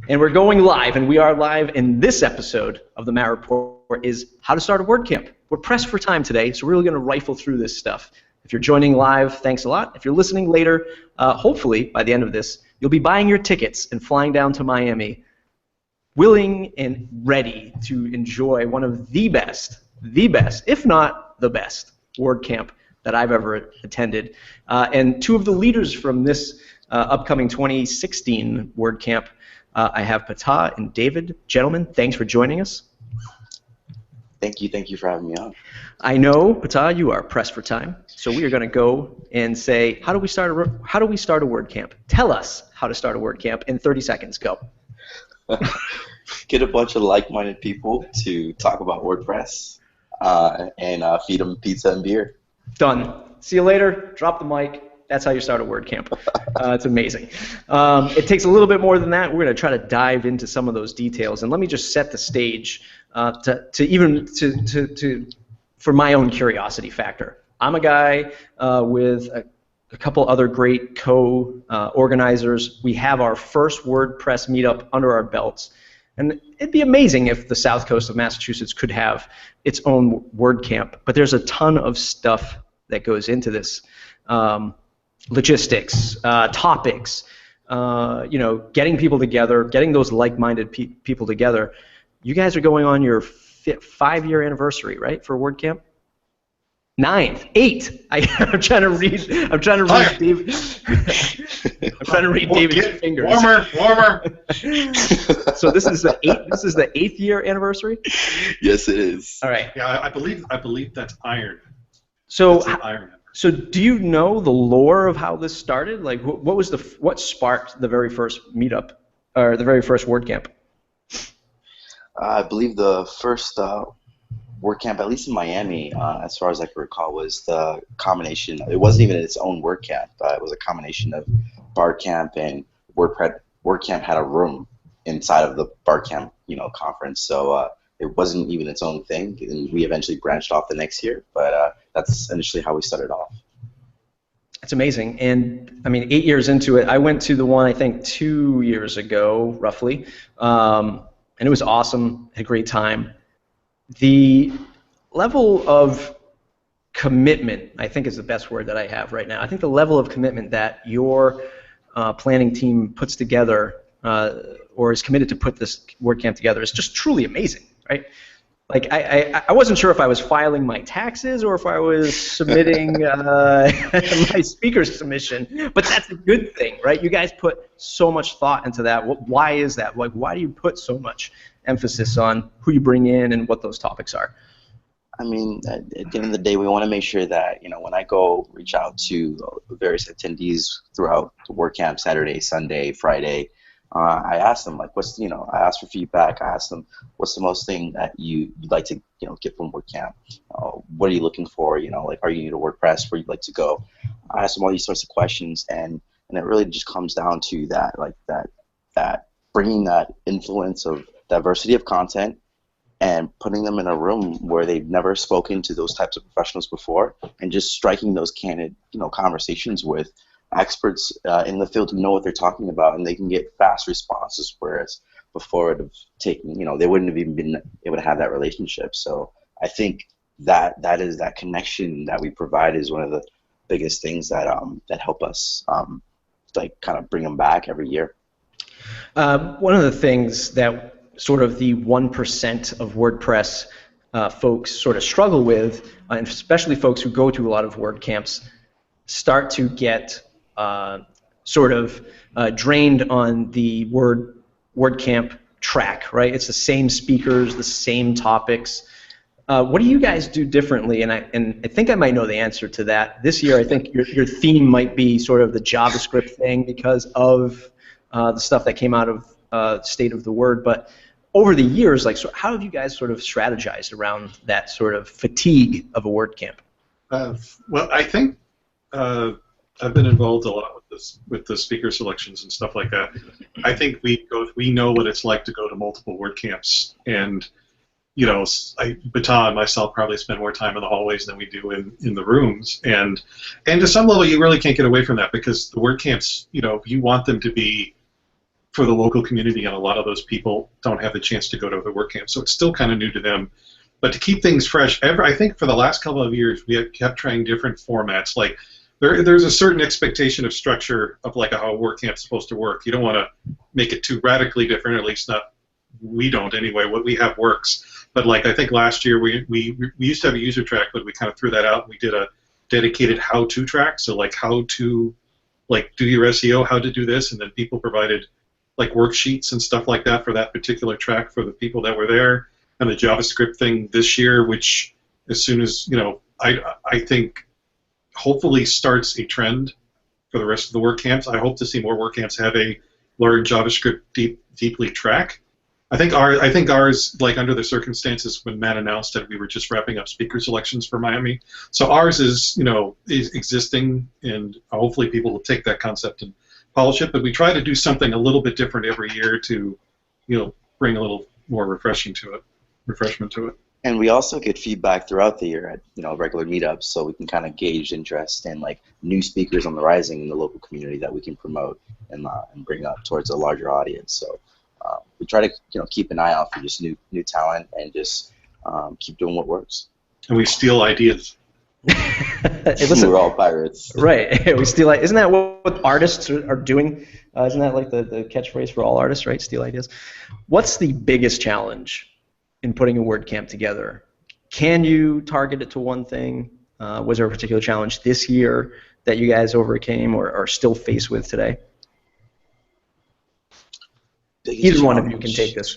And we're going live, and we are live, and this episode of the Matt Report is how to start a WordCamp. We're pressed for time today, so we're really going to rifle through this stuff. If you're joining live, thanks a lot. If you're listening later, hopefully by the end of this, you'll be buying your tickets and flying down to Miami, willing and ready to enjoy one of the best, if not the best, WordCamp that I've ever attended. And two of the leaders from this upcoming 2016 WordCamp, I have Patah and David. Gentlemen, thanks for joining us. Thank you for having me on. I know, Patah, you are pressed for time, so we are going to go and say, how do we start a WordCamp? Tell us how to start a WordCamp in 30 seconds. Go. Get a bunch of like-minded people to talk about WordPress and feed them pizza and beer. Done. See you later. Drop the mic. That's how you start a WordCamp. It's amazing. It takes a little bit more than that. We're going to try to dive into some of those details, and let me just set the stage for my own curiosity factor. I'm a guy with a couple other great co-organizers. We have our first WordPress meetup under our belts, and it'd be amazing if the south coast of Massachusetts could have its own WordCamp. But there's a ton of stuff that goes into this. Logistics, topics, getting people together, getting those like-minded people together. You guys are going on your 5-year anniversary, right, for WordCamp? 9th, 8th. I'm trying to read. David. I'm trying to read David's fingers. Warmer. So this is the 8th. This is the 8th year anniversary. Yes, it is. All right. Yeah, I believe that's iron. So. That's iron. So do you know the lore of how this started? Like, what sparked the very first meetup, or the very first WordCamp? I believe the first WordCamp, at least in Miami, as far as I can recall, was the combination. It wasn't even its own WordCamp. It was a combination of BarCamp and WordPress. WordCamp had a room inside of the BarCamp, conference. So it wasn't even its own thing, and we eventually branched off the next year. But that's initially how we started off. That's amazing. And I mean, 8 years into it, I went to the one I think 2 years ago, roughly, and it was awesome. Had a great time. The level of commitment, I think, is the best word that I have right now. I think the level of commitment that your planning team puts together, or is committed to put this WordCamp together, is just truly amazing, right? Like, I wasn't sure if I was filing my taxes or if I was submitting my speaker's submission, but that's a good thing, right? You guys put so much thought into that. Why is that? Like, why do you put so much emphasis on who you bring in and what those topics are? I mean, at the end of the day, we want to make sure that, when I go reach out to various attendees throughout the WordCamp, Saturday, Sunday, Friday, I ask them, like, I ask for feedback. I ask them, what's the most thing that you'd like to, get from WordCamp? What are you looking for? Like, are you new to WordPress? Where you'd like to go? I ask them all these sorts of questions, and it really just comes down to that, like that bringing that influence of diversity of content and putting them in a room where they've never spoken to those types of professionals before, and just striking those candid, conversations with experts in the field who know what they're talking about, and they can get fast responses, whereas before it would have taken, they wouldn't have even been able to have that relationship. So I think that is that connection that we provide is one of the biggest things that that help us like kind of bring them back every year. One of the things that sort of the 1% of WordPress folks sort of struggle with, and especially folks who go to a lot of WordCamps, start to get sort of drained on the WordCamp track, right? It's the same speakers, the same topics. What do you guys do differently? And I think I might know the answer to that. This year, I think your theme might be sort of the JavaScript thing because of the stuff that came out of State of the Word. But over the years, like, so how have you guys sort of strategized around that sort of fatigue of a WordCamp? Well, I think I've been involved a lot with the speaker selections and stuff like that. I think we know what it's like to go to multiple WordCamps, and Patah and myself probably spend more time in the hallways than we do in the rooms, and to some level you really can't get away from that because the WordCamps, you want them to be for the local community, and a lot of those people don't have the chance to go to the WordCamp, so it's still kind of new to them. But to keep things fresh, I think for the last couple of years we have kept trying different formats. Like there's a certain expectation of structure of like how a WordCamp's supposed to work. You don't want to make it too radically different, or at least not we don't anyway. What we have works. But like I think last year we used to have a user track, but we kind of threw that out. We did a dedicated how-to track, so like how to like do your SEO, how to do this, and then people provided like worksheets and stuff like that for that particular track for the people that were there. And the JavaScript thing this year, which as soon as, I think hopefully starts a trend for the rest of the WordCamps. I hope to see more WordCamps have a learn JavaScript deeply track. I think ours, like under the circumstances when Matt announced that we were just wrapping up speaker selections for Miami. So ours is existing, and hopefully people will take that concept and polish it. But we try to do something a little bit different every year to, bring a little more refreshment to it. And we also get feedback throughout the year at regular meetups, so we can kind of gauge interest in like new speakers on the rising in the local community that we can promote and bring up towards a larger audience. So we try to keep an eye out for just new talent and just keep doing what works. And we steal ideas. Hey, listen, we're all pirates. Right. We steal. Isn't that what artists are doing? Isn't that like the catchphrase for all artists, right? Steal ideas. What's the biggest challenge in putting a WordCamp together? Can you target it to one thing? Was there a particular challenge this year that you guys overcame or are still faced with today? Either one of you can take this.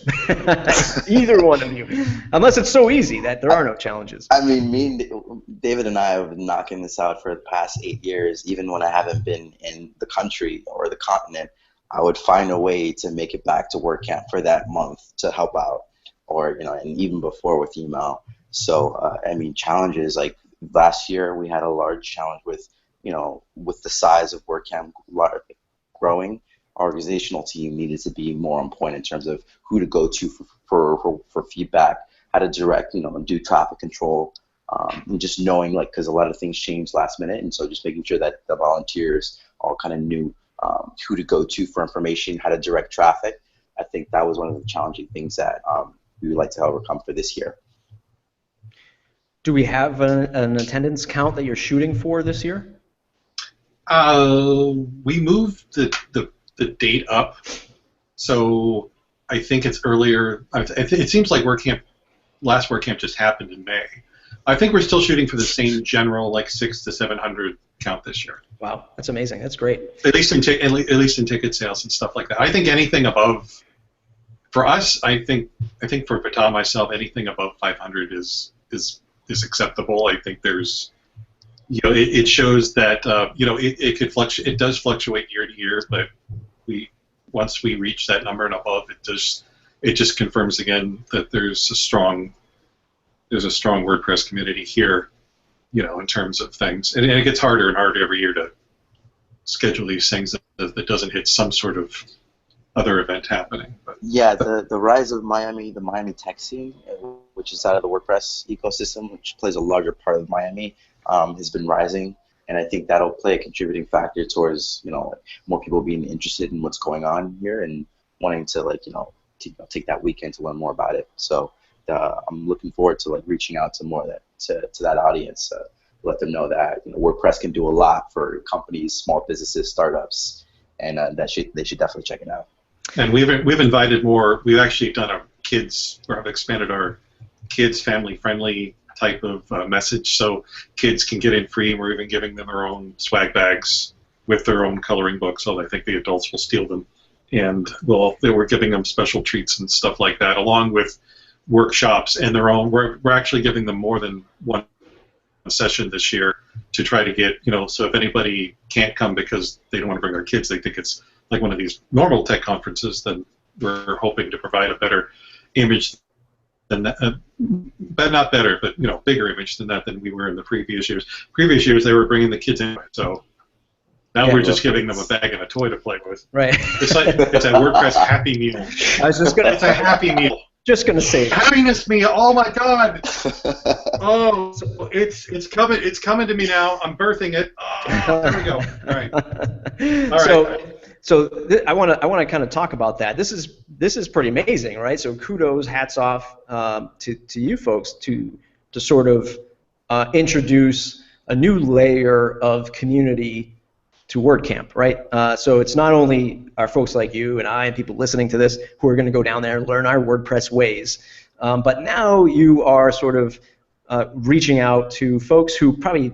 Either one of you. Unless it's so easy that there are no challenges. I mean, David and I have been knocking this out for the past 8 years. Even when I haven't been in the country or the continent, I would find a way to make it back to WordCamp for that month to help out, or and even before with email. So challenges like last year we had a large challenge with with the size of WordCamp growing. Our organizational team needed to be more on point in terms of who to go to for feedback, how to direct, do traffic control, and just knowing, because a lot of things changed last minute, and so just making sure that the volunteers all kind of knew who to go to for information, how to direct traffic. I think that was one of the challenging things that we would like to overcome for this year. Do we have an attendance count that you're shooting for this year? We moved the date up, so I think it's earlier. It seems like last WordCamp just happened in May. I think we're still shooting for the same general 600 to 700 count this year. Wow, that's amazing. That's great. At least in ticket sales and stuff like that. I think anything above, for us, I think for Fatah and myself, anything above 500 is acceptable. I think there's, it shows that it could fluctuate. It does fluctuate year to year, but once we reach that number and above, it just confirms again that there's a strong WordPress community here, in terms of things, and it gets harder and harder every year to schedule these things that doesn't hit some sort of other event happening. But yeah, the rise of Miami, the Miami tech scene, which is out of the WordPress ecosystem, which plays a larger part of Miami, has been rising. And I think that'll play a contributing factor towards, more people being interested in what's going on here and wanting to, take that weekend to learn more about it. So I'm looking forward to reaching out to more to that audience, let them know that WordPress can do a lot for companies, small businesses, startups, and they should definitely check it out. And we've invited more. We've actually done our kids, or have expanded our kids family-friendly type of message, so kids can get in free, and we're even giving them their own swag bags with their own coloring books, so I think the adults will steal them. And we're giving them special treats and stuff like that, along with workshops and their own. We're actually giving them more than one session this year to try to get, so if anybody can't come because they don't want to bring their kids, they think it's like one of these normal tech conferences, then we're hoping to provide a better image than that, but not better, but bigger image than that than we were in the previous years. Previous years they were bringing the kids in, so now we're just giving them a bag and a toy to play with. Right. It's a WordPress Happy Meal. I was just gonna. It's a Happy Meal. Just gonna say. Happiness meal. Oh my God. Oh, it's coming. It's coming to me now. I'm birthing it. Oh, there we go. All right. All right. So, So I want to kind of talk about that. This is pretty amazing, right? So kudos, hats off to you folks to sort of introduce a new layer of community to WordCamp, right? So it's not only our folks like you and I and people listening to this who are going to go down there and learn our WordPress ways, but now you are sort of reaching out to folks who probably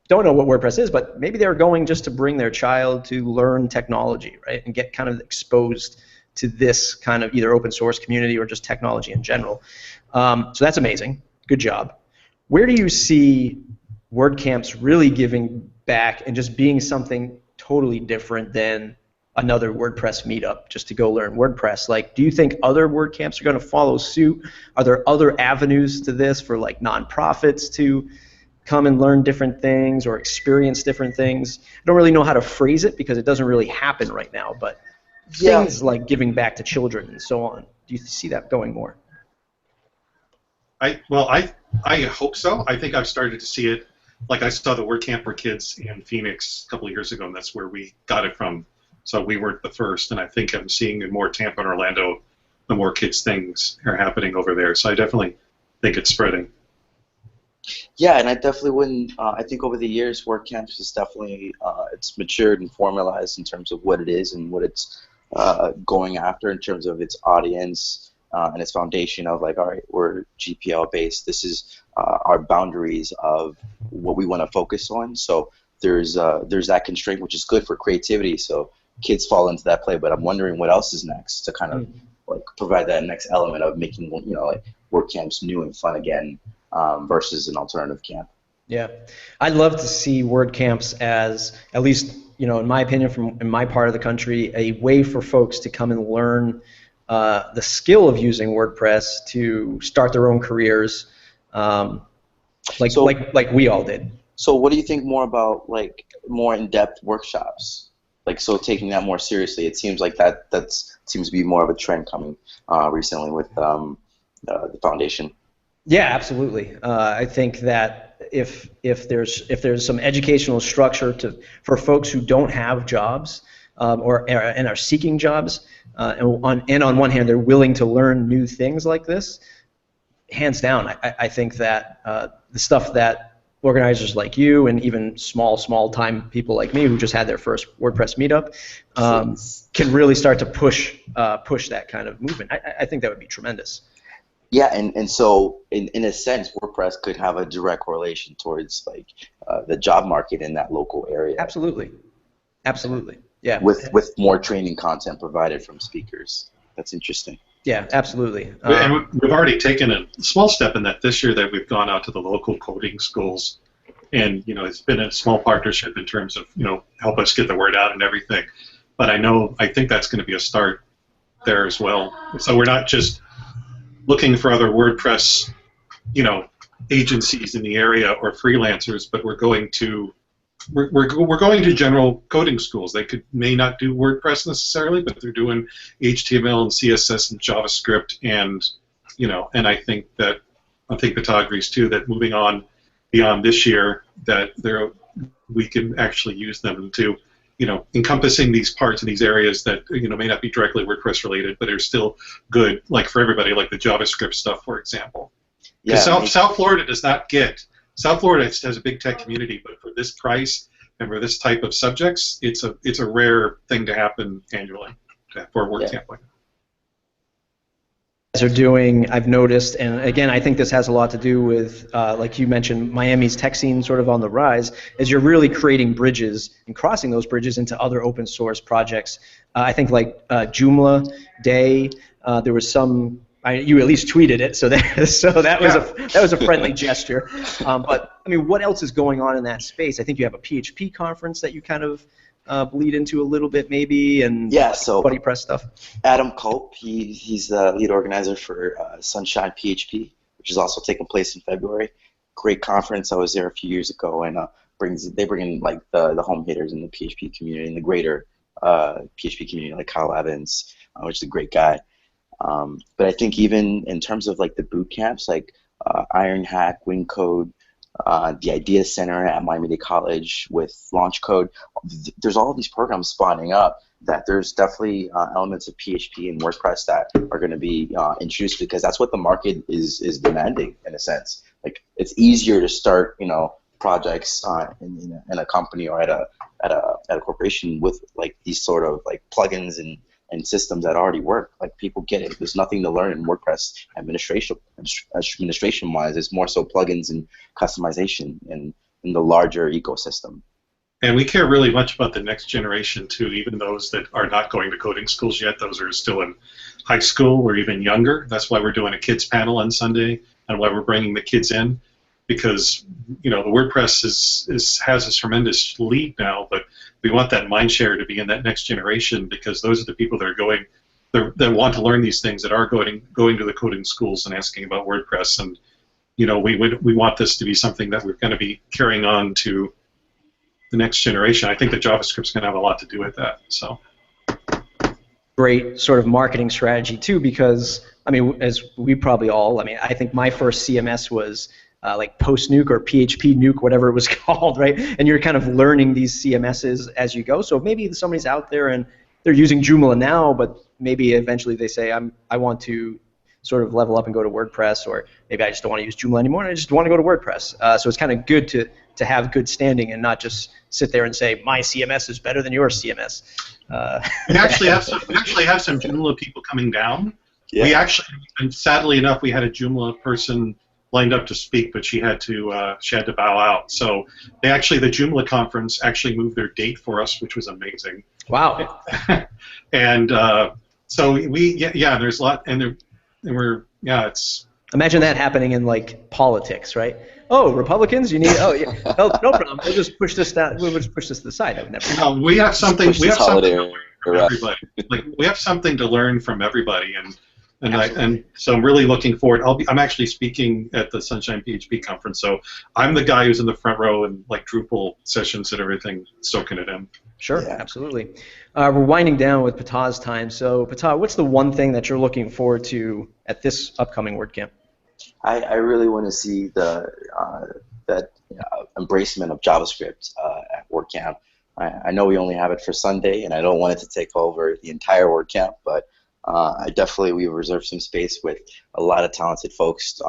don't know what WordPress is, but maybe they're going just to bring their child to learn technology, right, and get kind of exposed to this kind of either open source community or just technology in general. So that's amazing. Good job. Where do you see WordCamps really giving back and just being something totally different than another WordPress meetup just to go learn WordPress? Like, do you think other WordCamps are going to follow suit? Are there other avenues to this for like nonprofits to come and learn different things or experience different things? I don't really know how to phrase it because it doesn't really happen right now, but things like giving back to children and so on. Do you see that going more? I hope so. I think I've started to see it. Like I saw the WordCamp for Kids in Phoenix a couple of years ago, and that's where we got it from. So we weren't the first, and I think I'm seeing in more Tampa and Orlando, the more kids things are happening over there. So I definitely think it's spreading. Yeah, and I definitely wouldn't. I think over the years, WordCamps is definitely it's matured and formalized in terms of what it is and what it's going after in terms of its audience and its foundation of like, all right, we're GPL based. This is our boundaries of what we want to focus on. So there's that constraint, which is good for creativity. So kids fall into that play. But I'm wondering what else is next to kind of like provide that next element of making like WordCamps new and fun again. Versus an alternative camp. Yeah, I'd love to see WordCamps as, at least in my opinion, in my part of the country, a way for folks to come and learn the skill of using WordPress to start their own careers, like we all did. So, what do you think more about like more in-depth workshops? Like, so taking that more seriously, it seems like that seems to be more of a trend coming recently with the foundation. Yeah, absolutely. I think that if there's some educational structure for folks who don't have jobs and are seeking jobs, and on one hand they're willing to learn new things like this, hands down, I think that the stuff that organizers like you and even small time people like me who just had their first WordPress meetup can really start to push that kind of movement. I think that would be tremendous. Yeah, and so in a sense, WordPress could have a direct correlation towards like the job market in that local area. Absolutely, yeah. With more training content provided from speakers. That's interesting. Yeah, absolutely. And we've already taken a small step in that this year that we've gone out to the local coding schools, and it's been a small partnership in terms of help us get the word out and everything. But I think that's going to be a start there as well. So we're not just looking for other WordPress, agencies in the area or freelancers, but we're going to general coding schools. They may not do WordPress necessarily, but they're doing HTML and CSS and JavaScript, and and I think Todd agrees too that moving on beyond this year, that we can actually use them to encompassing these parts and these areas that may not be directly WordPress related, but are still good, like for everybody, like the JavaScript stuff, for example. Because South Florida does not get. South Florida has a big tech community, but for this price and for this type of subjects, it's a rare thing to happen annually for a WordCamp like that. Are doing, I've noticed, and again, I think this has a lot to do with, like you mentioned, Miami's tech scene sort of on the rise, is you're really creating bridges and crossing those bridges into other open source projects. I think like Joomla Day, there was some, you at least tweeted it, so that was a friendly gesture. But I mean, what else is going on in that space? I think you have a PHP conference that you kind of bleed into a little bit maybe, and so Buddy Press stuff. Adam Cope, he's the lead organizer for Sunshine PHP, which is also taking place in February. Great conference. I was there a few years ago, and they bring in like the home hitters in the PHP community and the greater PHP community, like Kyle Evans, which is a great guy. But I think even in terms of like the boot camps, like Ironhack, WinCode, the Idea Center at Miami-Dade College with Launch Code, there's all of these programs spawning up that there's definitely elements of PHP and WordPress that are going to be introduced, because that's what the market is demanding, in a sense. Like, it's easier to start, projects in a company or at a corporation with like these sort of like plugins and systems that already work. Like, people get it. There's nothing to learn in WordPress administration wise. It's more so plugins and customization in the larger ecosystem. And we care really much about the next generation too, even those that are not going to coding schools yet. Those are still in high school or even younger. That's why we're doing a kids panel on Sunday, and why we're bringing the kids in, because the WordPress has a tremendous lead now, but we want that mind share to be in that next generation, because those are the people that are that want to learn these things, that are going to the coding schools and asking about WordPress. And we want this to be something that we're going to be carrying on to the next generation. I think that JavaScript's going to have a lot to do with that. So, great sort of marketing strategy too, because as we probably all, I think my first CMS was like Post Nuke or PHP Nuke, whatever it was called, right? And you're kind of learning these CMSs as you go. So maybe somebody's out there and they're using Joomla now, but maybe eventually they say, I want to sort of level up and go to WordPress, or maybe I just don't want to use Joomla anymore and I just want to go to WordPress. So it's kind of good to have good standing and not just sit there and say my CMS is better than your CMS. We actually have some Joomla people coming down. Yeah. We actually, and sadly enough, we had a Joomla person lined up to speak, but she had to bow out. So the Joomla conference actually moved their date for us, which was amazing. Wow. And so there's a lot, and it's. Imagine that happening in like politics, right? Oh, Republicans, you need. Oh, yeah. No problem. We'll just push this down. We'll just push this to the side. I would never. We have something. We have something to learn from everybody. Like, we have something to learn from everybody, and so I'm really looking forward. I'm actually speaking at the Sunshine PHP conference, so I'm the guy who's in the front row and like Drupal sessions and everything, soaking it in. Sure, absolutely. We're winding down with Patah's time. So, Patah, what's the one thing that you're looking forward to at this upcoming WordCamp? I really want to see that embracement of JavaScript at WordCamp. I know we only have it for Sunday, and I don't want it to take over the entire WordCamp, but we reserve some space with a lot of talented folks,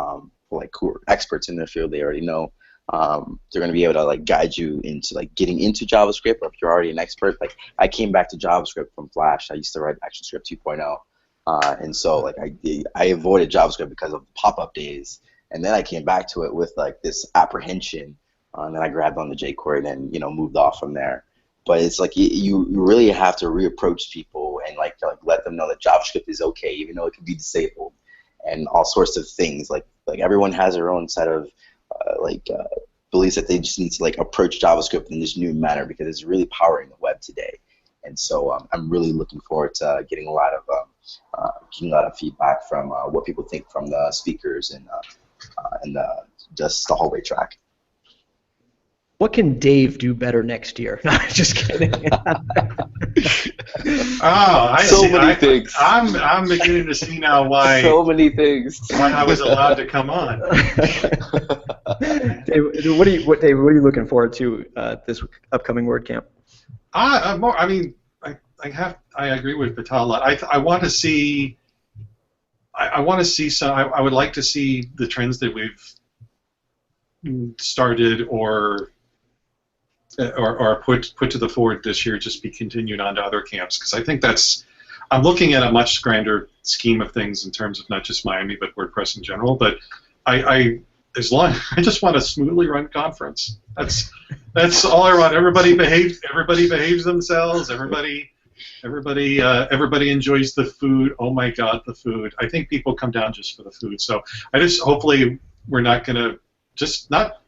who are experts in their field. They already know. They're going to be able to like guide you into like getting into JavaScript, or if you're already an expert. Like, I came back to JavaScript from Flash. I used to write ActionScript 2.0. And so like I avoided JavaScript because of pop-up days, and then I came back to it with like this apprehension, and then I grabbed on the jQuery and then moved off from there. But it's like you really have to reapproach people and like let them know that JavaScript is okay, even though it can be disabled, and all sorts of things. Like everyone has their own set of beliefs that they just need to like approach JavaScript in this new manner, because it's really powering the web today. And so I'm really looking forward to getting a lot of feedback from what people think from the speakers and just the hallway track. What can Dave do better next year? No, just kidding. So many things. I'm beginning to see now why. So many things. Why I was allowed to come on. Dave, what are you looking forward to this upcoming WordCamp? I agree with Patah a lot. I want to see. I would like to see the trends that we've started or put to the forward this year just be continued on to other camps, because I think I'm looking at a much grander scheme of things in terms of not just Miami but WordPress in general. But I just want a smoothly run conference. That's all I want. Everybody behaves themselves. Everybody enjoys the food. Oh my God, the food! I think people come down just for the food. So hopefully we're not gonna just not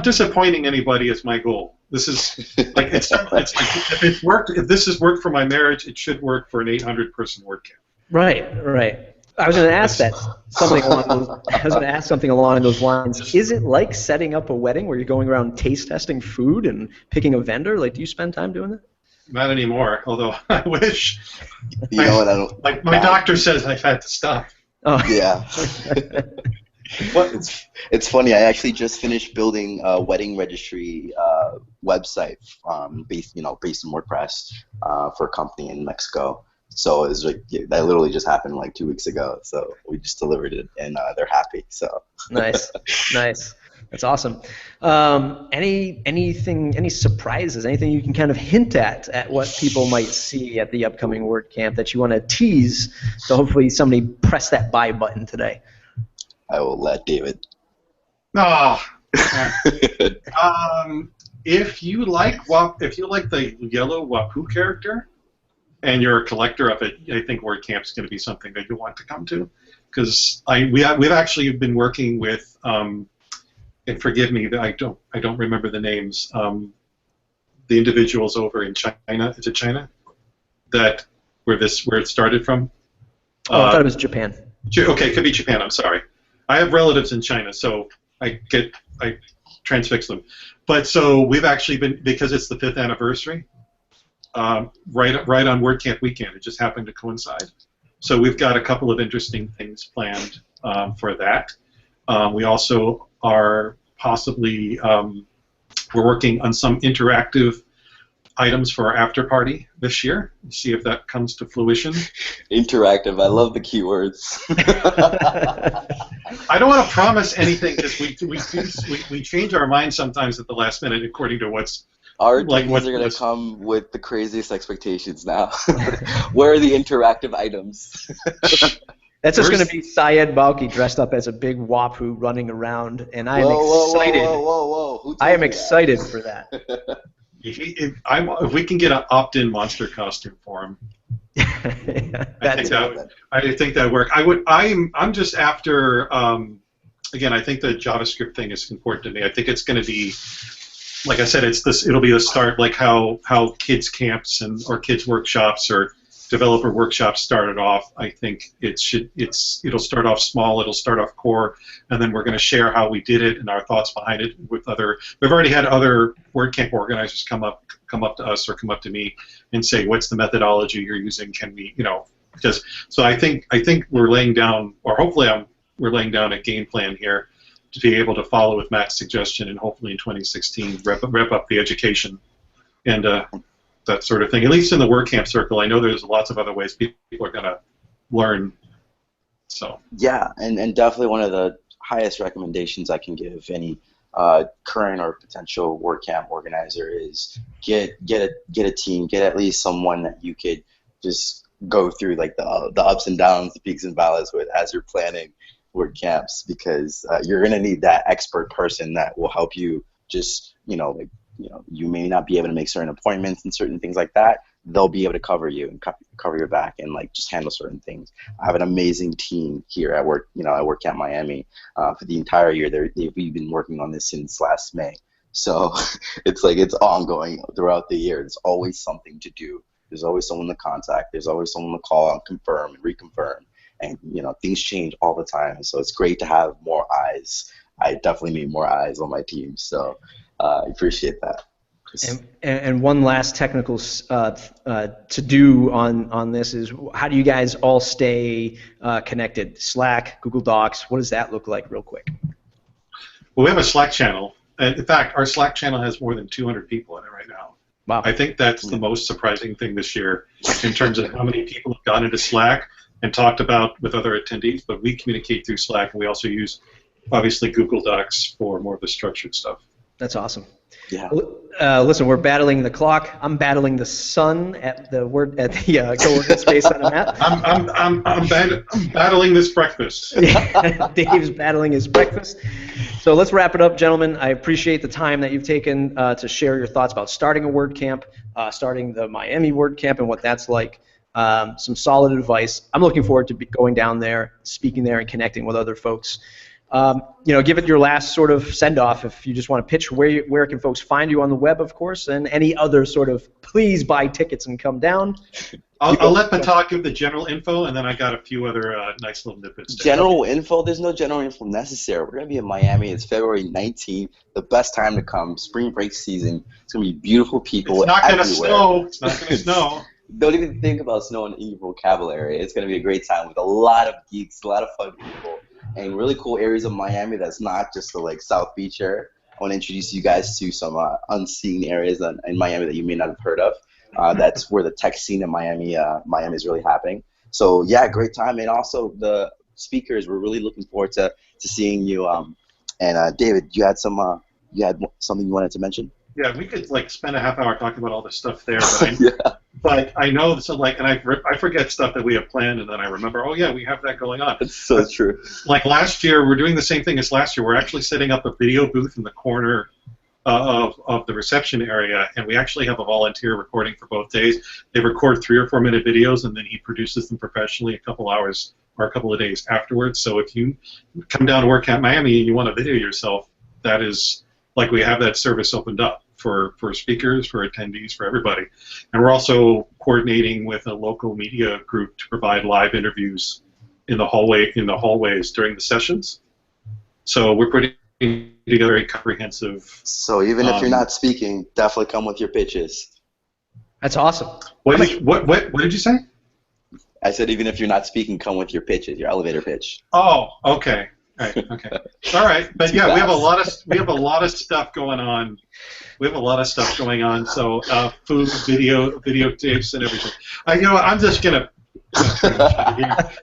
disappointing anybody is my goal. This is like it's like if this has worked for my marriage, it should work for an 800-person WordCamp. Right. I was going to ask something along those lines. Is it like setting up a wedding where you're going around taste testing food and picking a vendor? Like, do you spend time doing that? Not anymore, although I wish. You know what? My doctor says I've had to stop. Oh. Yeah. What? It's funny. I actually just finished building a wedding registry website, based in WordPress, for a company in Mexico. So it's like that literally just happened like 2 weeks ago. So we just delivered it, and they're happy. So Nice, nice. That's awesome. Any surprises? Anything you can kind of hint at what people might see at the upcoming WordCamp that you want to tease? So hopefully somebody press that buy button today. I will let David. Oh. If you like the yellow Wapuu character, and you're a collector of it, I think WordCamp's going to be something that you want to come to, because we've actually been working with, and forgive me that I don't remember the names, the individuals over in China. Is it China? Where it started from? Oh, I thought it was Japan. Okay, it could be Japan. I'm sorry. I have relatives in China, so I transfix them. But so we've actually been, because it's the 5th anniversary. Right on WordCamp weekend. It just happened to coincide. So we've got a couple of interesting things planned for that. We also are possibly we're working on some interactive items for our after party this year. See if that comes to fruition. Interactive. I love the keywords. I don't want to promise anything because we change our minds sometimes at the last minute according to what's. Our teams are going to come with the craziest expectations now. Where are the interactive items? That's just going to be Syed Balki dressed up as a big Wapuu running around, and I am excited. Whoa. I am excited for that. If we can get an opt-in monster costume for him, I think that work. I'm just after. Again, I think the JavaScript thing is important to me. I think it's going to be. Like I said, it'll be the start, like how kids camps or kids workshops or developer workshops started off. I think it'll start off small, it'll start off core, and then we're going to share how we did it and our thoughts behind it with other. We've already had other WordCamp organizers come up to us or come up to me and say, what's the methodology you're using? Can we, because so I think we're laying down, or hopefully we're laying down a game plan here to be able to follow with Matt's suggestion, and hopefully in 2016 wrap up the education and that sort of thing. At least in the WordCamp circle, I know there's lots of other ways people are going to learn. So yeah, and definitely one of the highest recommendations I can give any current or potential WordCamp organizer is get a team, get at least someone that you could just go through like the ups and downs, the peaks and valleys with as you're planning WordCamps, because you're going to need that expert person that will help you just, you may not be able to make certain appointments and certain things like that. They'll be able to cover you and cover your back and like just handle certain things. I have an amazing team here at WordCamp Miami. For the entire year, we've been working on this since last May. So it's ongoing throughout the year. There's always something to do. There's always someone to contact. There's always someone to call and confirm and reconfirm. And things change all the time, so it's great to have more eyes. I definitely need more eyes on my team, so I appreciate that. And one last technical to do on this is, how do you guys all stay connected? Slack, Google Docs, what does that look like, real quick? Well, we have a Slack channel. And in fact, our Slack channel has more than 200 people in it right now. Wow. I think that's the most surprising thing this year in terms of how many people have gone into Slack and talked about with other attendees, but we communicate through Slack, and we also use, obviously, Google Docs for more of the structured stuff. That's awesome. Yeah. Listen, we're battling the clock. I'm battling the sun at the co-working space that I'm at. I'm battling this breakfast. Dave's battling his breakfast. So let's wrap it up, gentlemen. I appreciate the time that you've taken to share your thoughts about starting a WordCamp, starting the Miami WordCamp, and what that's like. Some solid advice. I'm looking forward to going down there, speaking there, and connecting with other folks. Give it your last sort of send-off if you just want to pitch where can folks find you on the web, of course, and any other sort of please buy tickets and come down. I'll let Patak give the general info, and then I got a few other nice little snippets. General info? There's no general info necessary. We're going to be in Miami. It's February 19th, the best time to come, spring break season. It's going to be beautiful people It's not going to everywhere. snow. It's not going to snow. Don't even think about snow in your vocabulary. It's going to be a great time with a lot of geeks, a lot of fun people. and really cool areas of Miami that's not just the like South Beach area. I want to introduce you guys to some unseen areas in Miami that you may not have heard of. That's where the tech scene in Miami is really happening. So yeah, great time, and also the speakers. We're really looking forward to seeing you. And David, you had something you wanted to mention? Yeah, we could like spend a half hour talking about all this stuff there, Yeah. but I know, so like, and I forget stuff that we have planned, and then I remember, oh yeah, we have that going on. It's so true. Like last year, we're doing the same thing as last year. We're actually setting up a video booth in the corner of the reception area, and we actually have a volunteer recording for both days. They record 3 or 4 minute videos, and then he produces them professionally a couple hours or a couple of days afterwards. So if you come down to WordCamp Miami and you want to video yourself, that is, like, we have that service opened up for speakers, for attendees, for everybody. And we're also coordinating with a local media group to provide live interviews in the hallways during the sessions. So we're putting together a very comprehensive. So even if you're not speaking, definitely come with your pitches. That's awesome. What did you say? I said even if you're not speaking, come with your pitches, your elevator pitch. Oh, okay. Right, okay. All right. But yeah, we have a lot of stuff going on. We have a lot of stuff going on. So food, video tapes, and everything. You know what, I'm just gonna.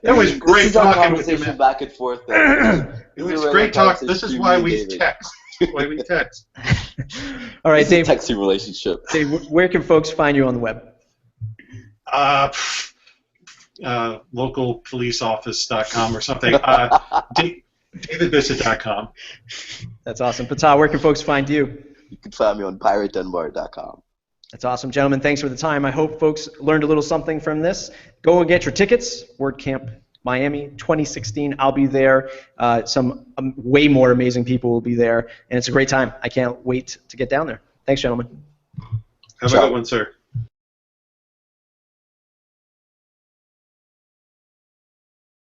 It was great talking with you, man. Back and forth. It was great talk. This is why we text. Why we text. All right, Dave. Texting relationship. Dave, where can folks find you on the web? Localpoliceoffice.com or something. DavidBissett.com. That's awesome. Patah, where can folks find you? You can find me on PirateDunbar.com. That's awesome. Gentlemen, thanks for the time. I hope folks learned a little something from this. Go and get your tickets. WordCamp Miami 2016. I'll be there. Some way more amazing people will be there, and it's a great time. I can't wait to get down there. Thanks, gentlemen. Have a good one, sir.